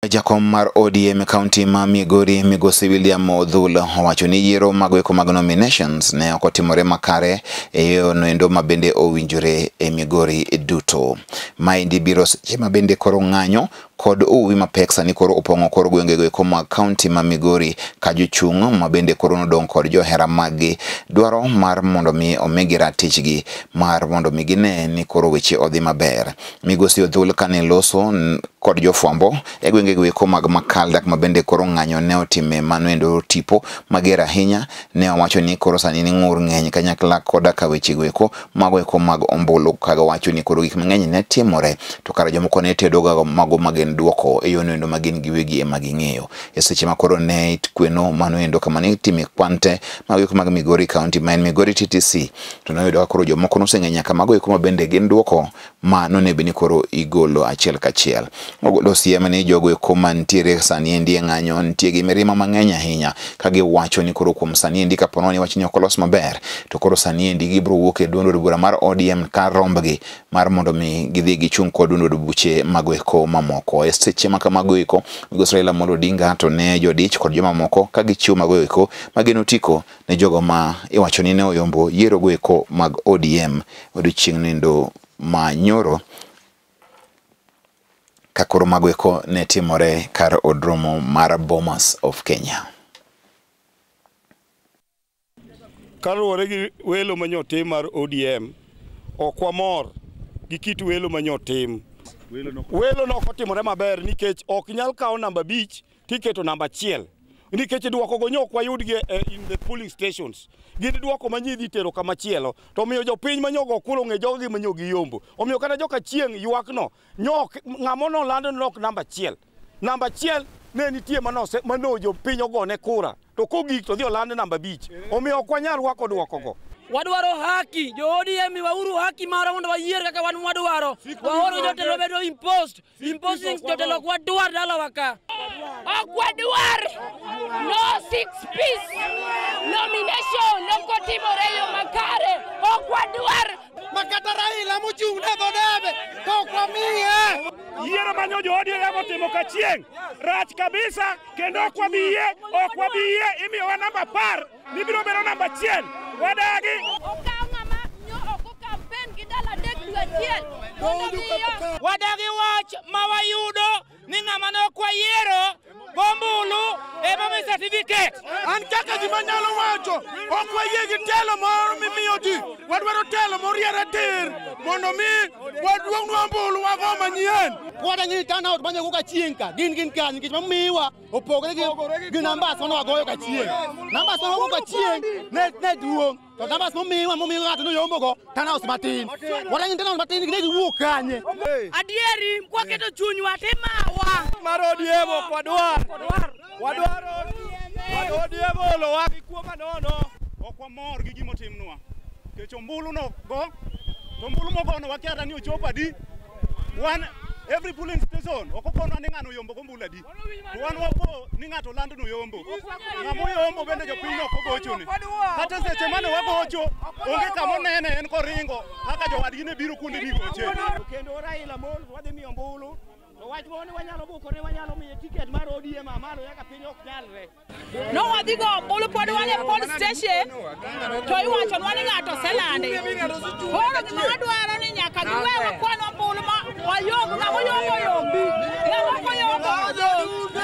Jakom mar ODM County ma Migori Migosi William Odhula owacho ni yiero magweko mag nominations ne okotimore makare noendo mabende owinjore e Migori duto. Maendi biro seche mabende koro ng'anyo kod uwi mapek sani koro opong'o koro gwengego mag county ma Migori ka jochung' mabende koro nodong' kod johera maggi dwaro mar mondo mi omigi ratichgi mar mondo mi gine ni koro weche odhi maber. Migosi Odhula kane loso kod jofwambo e gwengego mag Makaldak mabende koro ng'anyo ne otime manoendo tipo mager ahinya ne owacho ni koro sani ni ng'ur ng'eny kanyakla koda ka wechego magweko mag ombulu kaga wacho ni koro gik mang'eny ne timore to kara jomoko ne tedoga mago magen duoko e yonoendo magin giwegi ema ging'eyo e seche ma koro ne kweno manoendo kama ne time kwante magweko mag Migori County ma en Migori TTC to noyudo koro jomoko noseng'e nyaka magweko mabende gin duoko ma nonebe ni koro igolo achiel kachiel. Ogolo siem ni jogo mantiere sani endi ng'anyo nitie gi mirima mang'eny ahinya ka giwacho ni koro kuom sani endi kapono ni wach ni okolos maber to koro sani endi gibro wuok e duond od bura mar ODM ka rombgi mar mondo mi gidhi gichung' kod duond od buche magweko mamoko e seche ma kamagoeko Migosi Raila Amolo Odinga to ne jodich kod jomamoko ka gichiwo magweko mageno tiko ne jogo ma iwacho ni ne oyombo yiero gweko mag ODM odiochieng' nendo manyoro kakoro magweko ne timore kar odromo mar Bomas of Kenya. Kaluwore gi welo manyotim mar ODM okwamor gi kit welo manyotim. Welo no okotimore maber nikech ok nyal kawo namba 5 tiketo namba 1 nikech duoko go nyok wayudgi in the polling stations. Gin duoko manyidhi tero kama chielo to miyo jopiny manyogo kuro ng'e jogi manyogi yombo. Omiyo kata joka chieng' ywakno nyok ng'amono lando nok namba 1. Namba 1 ne nitie mano jopiny ogone kura to kogik to dhi olande namba 5. Omiyo ok wanyal rwako duoko go. Wadwaro haki, jo ODM wauru haki mara mondo wayier kaka wan wadwaro. Waoro jotelo bedo imposing jotelo kwa dwar dala waka. Okwadwar no 6 piece nomination no kotimore yo makare. Okwadwar makata Raila mochung' ne dhodebe to okwamiye. Yiero manyo jo ODM otimo kachieng' rach kabisa kendo okwabiye imiyowa namba 10 nibiro bedo namba 1 wadagi wadagi wach mawayudo ni ng'ama nokwayiero bombulu ema mi certificate. An kaka gima nyalo wacho ok wayie gi telo moro mimiyo ji wadwaro telo moriere tir mondo mi waduong' ombulu wago manyien. Wadang'ini turnout manyago ka chieng' ka gin kanyo nikech mamiwa opogore gi numbers mane wagoyo ka chieng'. Numbers mane wagoyo ka chieng' ne duong' to numbers momiwa ng'ato noyombogo turnout matin. Wadang'ini turnout matin ne giwuok kanye. Adieri kwaketo chunywa timawa mar ODM wadwaro ODM olo wagi kuoma nono okwamor gi gimotimnwa kech ombulu no go to ombulu mogono wakiata ni ochopo adi every polling station okokonwa ni ng'ano yombo gombulu adi to wan wapo ni ng'ato lando no yombo ng'amo yombo bende jopiny no kogochone kata seche mane wagocho onge kamonene en koringo kaka jowadgi ne biro kuonde bigoche kendo Raila Amolo wadhi miyo ombulu to wach moni wanyalo bukore wanyalo miye ticket mar ODM amalo yaka piny ok nyalre. No wadhi go ombulu pod wan e police station to iwacho nwa ni ng'ato oselande. Koro gima wadwaro ni nyaka giwewa kwan ombulu ma wayombo ng'amo yombo yombi.